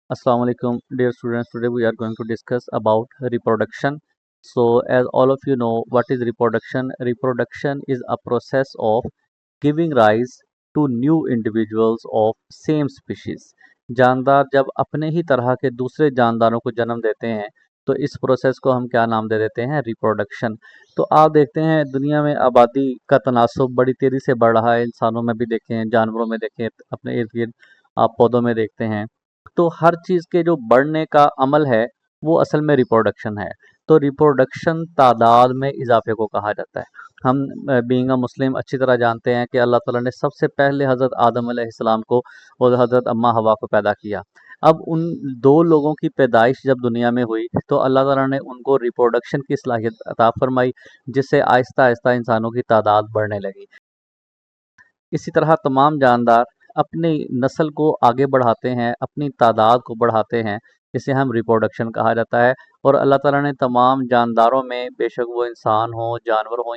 Assalamu alaikum, dear students. Today we are going to discuss about reproduction. So, as all of you know, what is reproduction? Reproduction is a process of giving rise to new individuals of same species. जानदार जब अपने ही तरह के दूसरे जानदारों को जन्म देते हैं तो इस प्रोसेस को हम क्या नाम दे देते हैं? रिप्रोडक्शन। तो आप देखते हैं दुनिया में आबादी का तनासुब बड़ी तेज़ी से बढ़ रहा है। इंसानों में भी देखें, जानवरों में देखें, अपने इर्द गिर्द आप पौधों में देखते हैं। तो हर चीज़ के जो बढ़ने का अमल है वो असल में रिप्रोडक्शन है। तो रिप्रोडक्शन तादाद में इजाफे को कहा जाता है। हम बीइंग अ मुस्लिम अच्छी तरह जानते हैं कि अल्लाह ताला ने सबसे पहले हज़रत आदम अलैहिस्सलाम को और हज़रत अम्मा हवा को पैदा किया। अब उन दो लोगों की पैदाइश जब दुनिया में हुई तो अल्लाह ताला ने उनको रिप्रोडक्शन की सलाहियत अता फरमाई, जिससे आहिस्ता आहिस्ता इंसानों की तादाद बढ़ने लगी। इसी तरह तमाम जानदार अपनी नस्ल को आगे बढ़ाते हैं, अपनी तादाद को बढ़ाते हैं, इसे हम रिप्रोडक्शन कहा जाता है। और अल्लाह ताला ने तमाम जानदारों में, बेशक वो इंसान हो, जानवर हो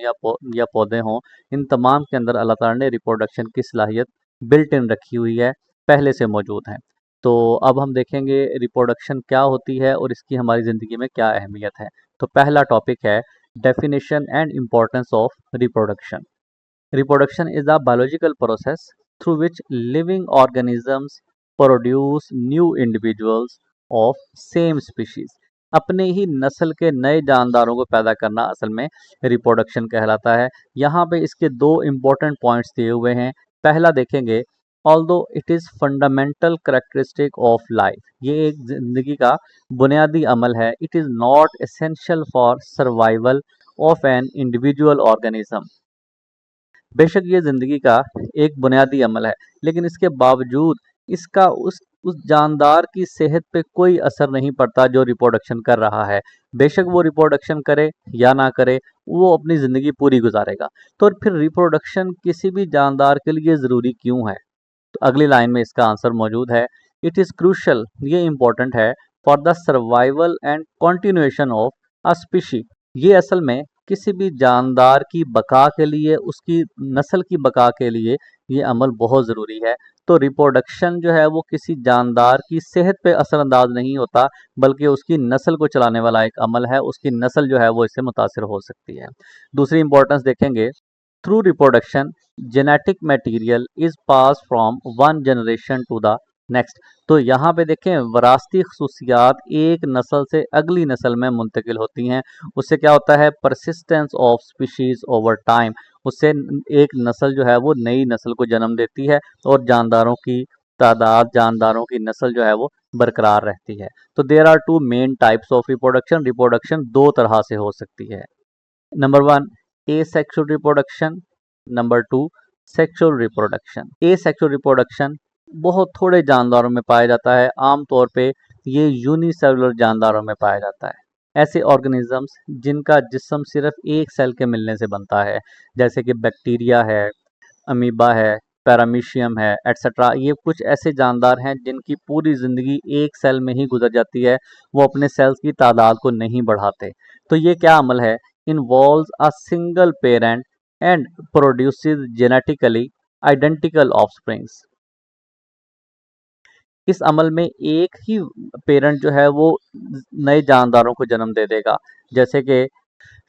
या पौधे हों, इन तमाम के अंदर अल्लाह ताला ने रिप्रोडक्शन की सलाहियत बिल्ट इन रखी हुई है, पहले से मौजूद है। तो अब हम देखेंगे रिप्रोडक्शन क्या होती है और इसकी हमारी ज़िंदगी में क्या अहमियत है। तो पहला टॉपिक है definition and importance of reproduction. Reproduction is a biological process through which living organisms produce new individuals of same species. अपने ही नस्ल के नए जानदारों को पैदा करना असल में रिप्रोडक्शन कहलाता है। यहाँ पे इसके दो इम्पोर्टेंट पॉइंट्स दिए हुए हैं। पहला देखेंगे, although it is fundamental characteristic of life, ये एक जिंदगी का बुनियादी अमल है। It is not essential for survival of an individual organism. बेशक ये ज़िंदगी का एक बुनियादी अमल है, लेकिन इसके बावजूद इसका उस जानदार की सेहत पे कोई असर नहीं पड़ता जो रिप्रोडक्शन कर रहा है। बेशक वो रिप्रोडक्शन करे या ना करे, वो अपनी ज़िंदगी पूरी गुजारेगा। तो फिर रिप्रोडक्शन किसी भी जानदार के लिए ज़रूरी क्यों है? तो अगली लाइन में इसका आंसर मौजूद है। इट इज़ क्रूशल, ये इम्पोर्टेंट है, for the survival and continuation of a species. ये असल में किसी भी जानदार की बका के लिए, उसकी नस्ल की बका के लिए ये अमल बहुत ज़रूरी है। तो रिप्रोडक्शन जो है वो किसी जानदार की सेहत पे असरअंदाज नहीं होता, बल्कि उसकी नस्ल को चलाने वाला एक अमल है। उसकी नस्ल जो है वो इससे मुतासिर हो सकती है। दूसरी इंपॉर्टेंस देखेंगे, through reproduction genetic material is pass from one generation to the next. तो यहाँ पे देखें, वरासती खसूसियात एक नस्ल से अगली नस्ल में मुंतकिल होती हैं। उससे क्या होता है? Persistence of species over time. उससे एक नस्ल जो है वो नई नस्ल को जन्म देती है और जानदारों की तादाद, जानदारों की नस्ल जो है वो बरकरार रहती है। तो there are two main types of reproduction. Reproduction दो तरह से हो सकती है। Number one, asexual reproduction. Number two, sexual reproduction. Asexual reproduction बहुत थोड़े जानदारों में पाया जाता है। आमतौर पे ये यूनिसेलुलर जानदारों में पाया जाता है। ऐसे ऑर्गेनिजम्स जिनका जिस्म सिर्फ एक सेल के मिलने से बनता है, जैसे कि बैक्टीरिया है, अमीबा है, पैरामीशियम है, एट्सेट्रा। ये कुछ ऐसे जानदार हैं जिनकी पूरी ज़िंदगी एक सेल में ही गुजर जाती है, वो अपने सेल्स की तादाद को नहीं बढ़ाते। तो ये क्या अमल है? Involves a single parent and produces genetically identical offsprings. इस अमल में एक ही पेरेंट जो है वो नए जानदारों को जन्म दे देगा। जैसे कि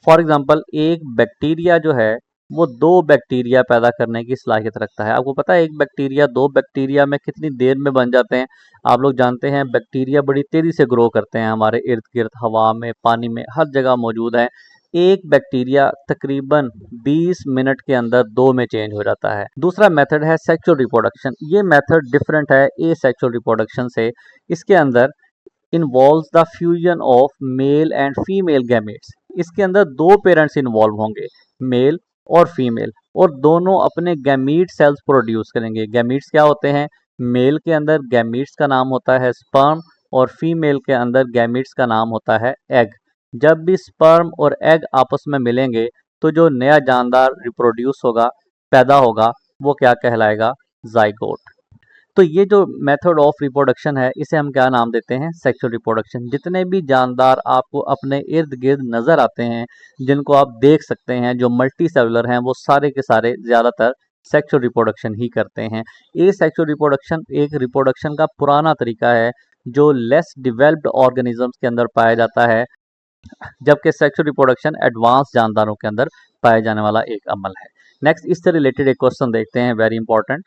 फॉर एग्जांपल एक बैक्टीरिया जो है वो दो बैक्टीरिया पैदा करने की सलाहियत रखता है। आपको पता है एक बैक्टीरिया दो बैक्टीरिया में कितनी देर में बन जाते हैं? आप लोग जानते हैं बैक्टीरिया बड़ी तेज़ी से ग्रो करते हैं, हमारे इर्द गिर्द हवा में, पानी में, हर जगह मौजूद है। एक बैक्टीरिया तकरीबन 20 मिनट के अंदर दो में चेंज हो जाता है। दूसरा मेथड है सेक्सुअल रिप्रोडक्शन। ये मेथड डिफरेंट है ए सेक्सुअल रिप्रोडक्शन से। इसके अंदर involves the fusion of male and female gametes. इसके अंदर दो पेरेंट्स इन्वॉल्व होंगे, मेल और फीमेल, और दोनों अपने गैमीट सेल्स प्रोड्यूस करेंगे। गैमीट्स क्या होते हैं? मेल के अंदर गैमीट्स का नाम होता है स्पर्म और फीमेल के अंदर गैमीट्स का नाम होता है एग। जब भी स्पर्म और एग आपस में मिलेंगे तो जो नया जानदार रिप्रोड्यूस होगा, पैदा होगा, वो क्या कहलाएगा? जाइगोट। तो ये जो मेथड ऑफ रिप्रोडक्शन है इसे हम क्या नाम देते हैं? Sexual reproduction. जितने भी जानदार आपको अपने इर्द गिर्द नज़र आते हैं, जिनको आप देख सकते हैं, जो मल्टी सेलुलर हैं, वो सारे के सारे ज़्यादातर सेक्सुअल रिप्रोडक्शन ही करते हैं। ये सेक्सुअल रिप्रोडक्शन एक रिप्रोडक्शन का पुराना तरीका है जो लेस डेवलप्ड ऑर्गेनिजम्स के अंदर पाया जाता है, जबकि सेक्सुअल रिप्रोडक्शन एडवांस जानदारों के अंदर पाए जाने वाला एक अमल है। नेक्स्ट इससे रिलेटेड एक क्वेश्चन देखते हैं, very important.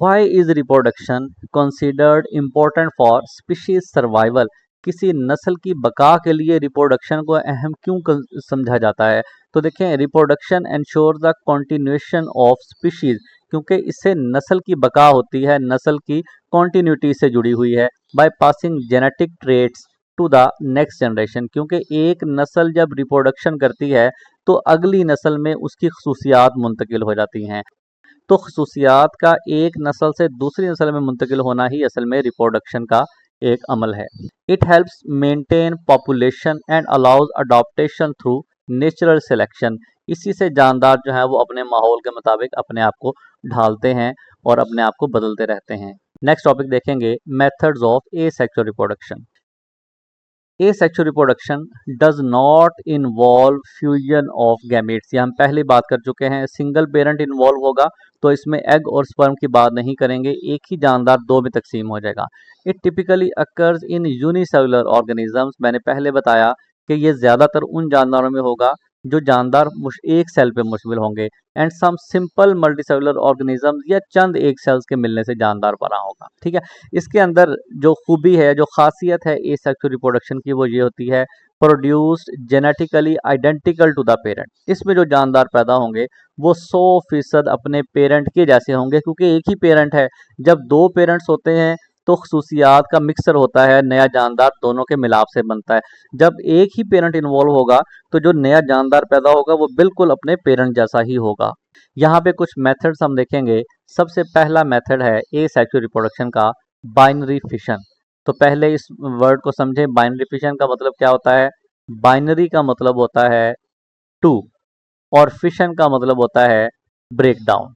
Why is reproduction considered important for species survival? किसी नस्ल की बका के लिए रिप्रोडक्शन को अहम क्यों समझा जाता है? तो देखें, reproduction ensure the continuation of species, क्योंकि इससे नस्ल की बका होती है, नस्ल की कॉन्टिन्यूटी से जुड़ी हुई है। By passing genetic traits to the next generation, क्योंकि एक नस्ल जब रिप्रोडक्शन करती है तो अगली नस्ल में उसकी खसूसियात मुंतकिल हो जाती हैं। तो खसूसियात का एक नस्ल से दूसरी नस्ल में मुंतकिल होना ही असल में रिप्रोडक्शन का एक अमल है। It helps maintain population and allows adaptation through natural selection. इसी से जानदार जो है वो अपने माहौल के मुताबिक अपने आप को ढालते हैं और अपने आप को बदलते रहते हैं। नेक्स्ट टॉपिक देखेंगे, methods of asexual reproduction. Asexual reproduction does not involve fusion of gametes. ये हम पहले बात कर चुके हैं, सिंगल पेरेंट इन्वॉल्व होगा तो इसमें एग और स्पर्म की बात नहीं करेंगे, एक ही जानदार दो में तकसीम हो जाएगा। It typically occurs in unicellular organisms. मैंने पहले बताया कि ये ज़्यादातर उन जानदारों में होगा जो जानदार एक सेल पे मुश्तमिल होंगे, and some simple multicellular organisms, या चंद एक सेल्स के मिलने से जानदार बना होगा। ठीक है, इसके अंदर जो खूबी है, जो खासियत है एसेक्सुअल रिप्रोडक्शन की, वो ये होती है produced genetically identical to the parent. इसमें जो जानदार पैदा होंगे वो 100% अपने पेरेंट के जैसे होंगे, क्योंकि एक ही पेरेंट है। जब दो पेरेंट्स होते हैं तो खसूसियात का मिक्सर होता है, नया जानदार दोनों के मिलाप से बनता है। जब एक ही पेरेंट इन्वॉल्व होगा तो जो नया जानदार पैदा होगा वो बिल्कुल अपने पेरेंट जैसा ही होगा। यहाँ पे कुछ मेथड्स हम देखेंगे। सबसे पहला मेथड है एसेक्सुअल रिप्रोडक्शन का, बाइनरी फिशन। तो पहले इस वर्ड को समझें, बाइनरी फिशन का मतलब क्या होता है। बाइनरी का मतलब होता है टू, और फिशन का मतलब होता है ब्रेक डाउन।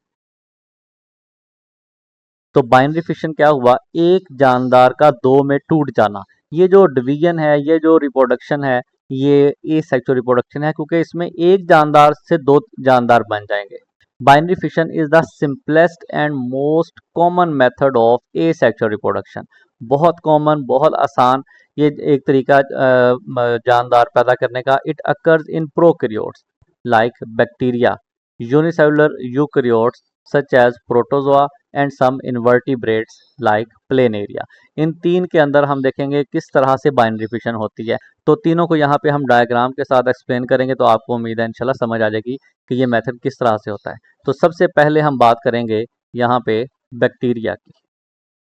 तो बाइनरी फिशन क्या हुआ, एक जानदार का दो में टूट जाना। ये जो डिवीजन है, ये जो रिप्रोडक्शन है, ये एसेक्सुअल रिप्रोडक्शन है, क्योंकि इसमें एक जानदार से दो जानदार बन जाएंगे। Binary fission is the simplest and most common method of asexual reproduction. बहुत कॉमन, बहुत आसान ये एक तरीका जानदार पैदा करने का। It occurs in prokaryotes like bacteria, unicellular eukaryotes such as protozoa and some invertebrates like planaria. इन तीन के अंदर हम देखेंगे किस तरह से बाइनरी फिशन होती है। तो तीनों को यहाँ पे हम डायग्राम के साथ एक्सप्लेन करेंगे, तो आपको उम्मीद है इंशाल्लाह समझ आ जाएगी कि ये मेथड किस तरह से होता है। तो सबसे पहले हम बात करेंगे यहाँ पे बैक्टीरिया की।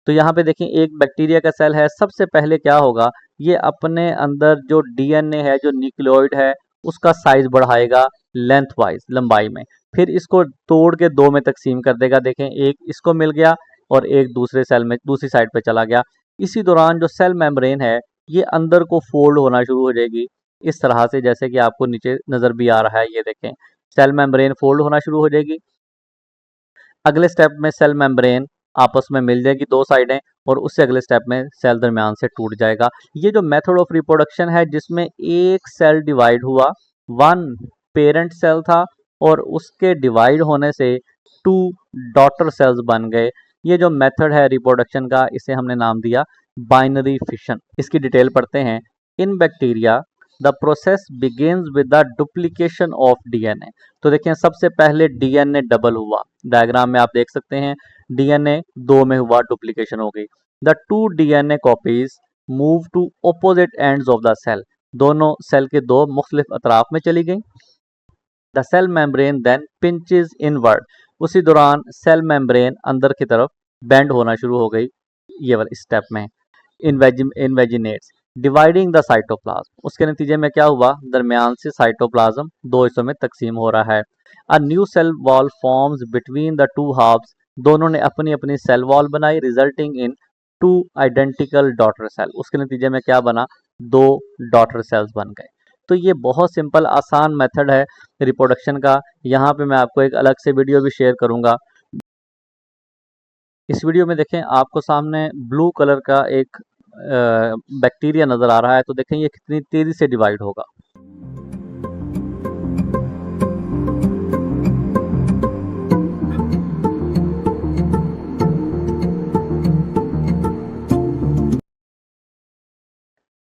तो यहाँ पे देखें, एक बैक्टीरिया का सेल है। सबसे पहले क्या होगा, ये अपने अंदर जो डीएनए है, जो न्यूक्लियोइड है, उसका साइज बढ़ाएगा लेंथ वाइज, लंबाई में। फिर इसको तोड़ के दो में तकसीम कर देगा। देखें, एक इसको मिल गया और एक दूसरे सेल में दूसरी साइड पे चला गया। इसी दौरान जो सेल मेम्ब्रेन है, ये अंदर को फोल्ड होना शुरू हो जाएगी, इस तरह से, जैसे कि आपको नीचे नजर भी आ रहा है। ये देखें, सेल मेम्ब्रेन फोल्ड होना शुरू हो जाएगी। अगले स्टेप में सेल मेम्ब्रेन आपस में मिल जाएगी दो साइडें, और उससे अगले स्टेप में सेल दरमियान से टूट जाएगा। ये जो मेथड ऑफ रिप्रोडक्शन है, जिसमें एक सेल डिवाइड हुआ, वन पेरेंट सेल था और उसके डिवाइड होने से टू डॉटर सेल्स बन गए। ये जो मेथड है रिप्रोडक्शन का, इसे हमने नाम दिया बाइनरी फिशन। इसकी डिटेल पढ़ते हैं। इन bacteria the process begins with the duplication of DNA. तो देखें, सबसे पहले डीएनए डबल हुआ। डायग्राम में आप देख सकते हैं, डीएनए दो में हुआ, डुप्लीकेशन हो गई। The two DNA copies move to opposite ends of the cell. दोनों सेल के दो मुख्तलिफ अतराफ में चली गई। The cell membrane then pinches inward. उसी दौरान सेल मेम्ब्रेन अंदर की तरफ बेंड होना शुरू हो गई, ये वाले स्टेप में। इन्वेजिनेट्स डिवाइडिंग द साइटोप्लाज्म। उसके नतीजे में क्या हुआ, दरमियान से साइटोप्लाज्म दो हिस्सों में तकसीम हो रहा है। A new cell wall forms between the two halves. दोनों ने अपनी अपनी सेल वॉल बनाई, resulting in two identical daughter cell. उसके नतीजे में क्या बना, दो डॉटर सेल्स बन गए। तो ये बहुत सिंपल आसान मेथड है रिप्रोडक्शन का। यहाँ पे मैं आपको एक अलग से वीडियो भी शेयर करूँगा। इस वीडियो में देखें, आपको सामने ब्लू कलर का एक बैक्टीरिया नज़र आ रहा है। तो देखें ये कितनी तेज़ी से डिवाइड होगा।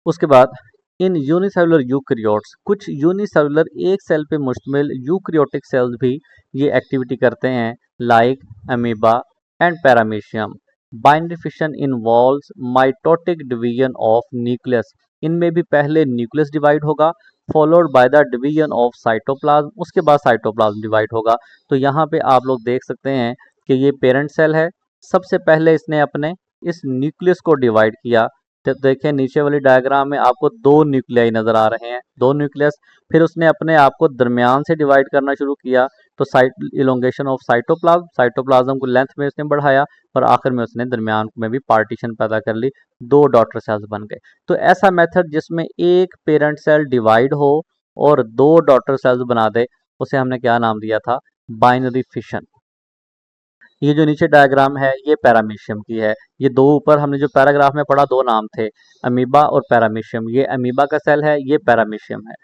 उसके बाद इन यूनिसेलुलर यूकैरियोट्स, कुछ यूनिसेलुलर एक सेल पे मुश्तमिल यूकैरियोटिक सेल्स भी ये एक्टिविटी करते हैं, like amoeba and paramecium. Binary fission involves mitotic division of nucleus, इनमें भी पहले न्यूक्लियस डिवाइड होगा, followed by the division of cytoplasm, उसके बाद साइटोप्लाज्म डिवाइड होगा। तो यहाँ पे आप लोग देख सकते हैं कि ये पेरेंट सेल है, सबसे पहले इसने अपने इस न्यूक्लियस को डिवाइड किया। तो देखें नीचे वाली डायग्राम में आपको दो न्यूक्लियाई नजर आ रहे हैं, दो न्यूक्लियस। फिर उसने अपने आप को दरमियान से डिवाइड करना शुरू किया, तो site elongation of cytoplasm, cytoplasm को लेंथ में उसने बढ़ाया और आखिर में उसने दरमियान में भी पार्टीशन पैदा कर ली, दो डॉटर सेल्स बन गए। तो ऐसा मेथड जिसमें एक पेरेंट सेल डिवाइड हो और दो डॉटर सेल्स बना दे, उसे हमने क्या नाम दिया था? Binary fission. ये जो नीचे डायग्राम है ये पैरामीशियम की है। ये दो ऊपर हमने जो पैराग्राफ में पढ़ा दो नाम थे, अमीबा और पैरामीशियम। ये अमीबा का सेल है, ये पैरामीशियम है।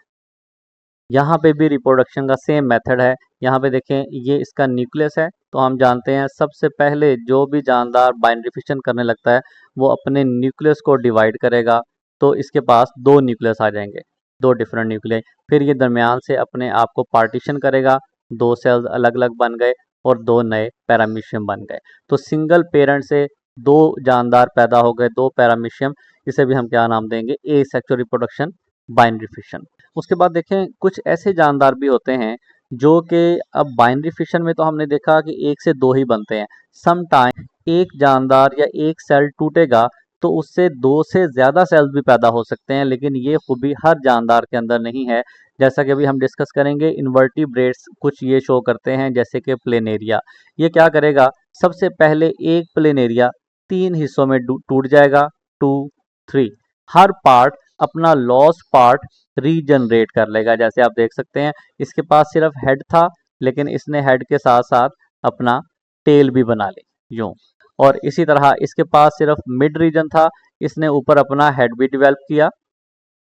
यहाँ पे भी रिप्रोडक्शन का सेम मेथड है। यहाँ पे देखें ये इसका न्यूक्लियस है, तो हम जानते हैं सबसे पहले जो भी जानदार बाइनरी फिशन करने लगता है वो अपने न्यूक्लियस को डिवाइड करेगा, तो इसके पास दो न्यूक्लियस आ जाएंगे, दो डिफरेंट न्यूक्लियाई। फिर ये दरमियान से अपने आप को पार्टीशन करेगा, दो सेल्स अलग अलग बन गए और दो नए पैरामीशियम बन गए। तो सिंगल पेरेंट से दो जानदार पैदा हो गए, दो पैरामीशियम। इसे भी हम क्या नाम देंगे? Asexual reproduction, binary fission. उसके बाद देखें कुछ ऐसे जानदार भी होते हैं जो कि अब बाइनरी फिशन में तो हमने देखा कि एक से दो ही बनते हैं। सम टाइम एक जानदार या एक सेल टूटेगा तो उससे दो से ज़्यादा सेल्स भी पैदा हो सकते हैं, लेकिन ये खूबी हर जानदार के अंदर नहीं है। जैसा कि अभी हम डिस्कस करेंगे, इन्वर्टिब्रेट्स कुछ ये शो करते हैं, जैसे कि प्लेनेरिया। ये क्या करेगा? सबसे पहले एक प्लेनेरिया तीन हिस्सों में टूट जाएगा, 2, 3। हर पार्ट अपना लॉस पार्ट रीजनरेट कर लेगा। जैसे आप देख सकते हैं इसके पास सिर्फ हेड था, लेकिन इसने हेड के साथ साथ अपना टेल भी बना ली यूं। और इसी तरह इसके पास सिर्फ मिड रीजन था, इसने ऊपर अपना हेड भी डेवलप किया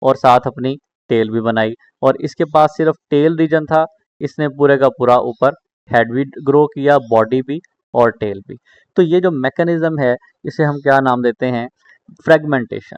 और साथ अपनी टेल भी बनाई। और इसके पास सिर्फ टेल रीजन था, इसने पूरे का पूरा ऊपर हेड भी ग्रो किया, बॉडी भी और टेल भी। तो ये जो मैकेनिज्म है इसे हम क्या नाम देते हैं? फ्रेगमेंटेशन।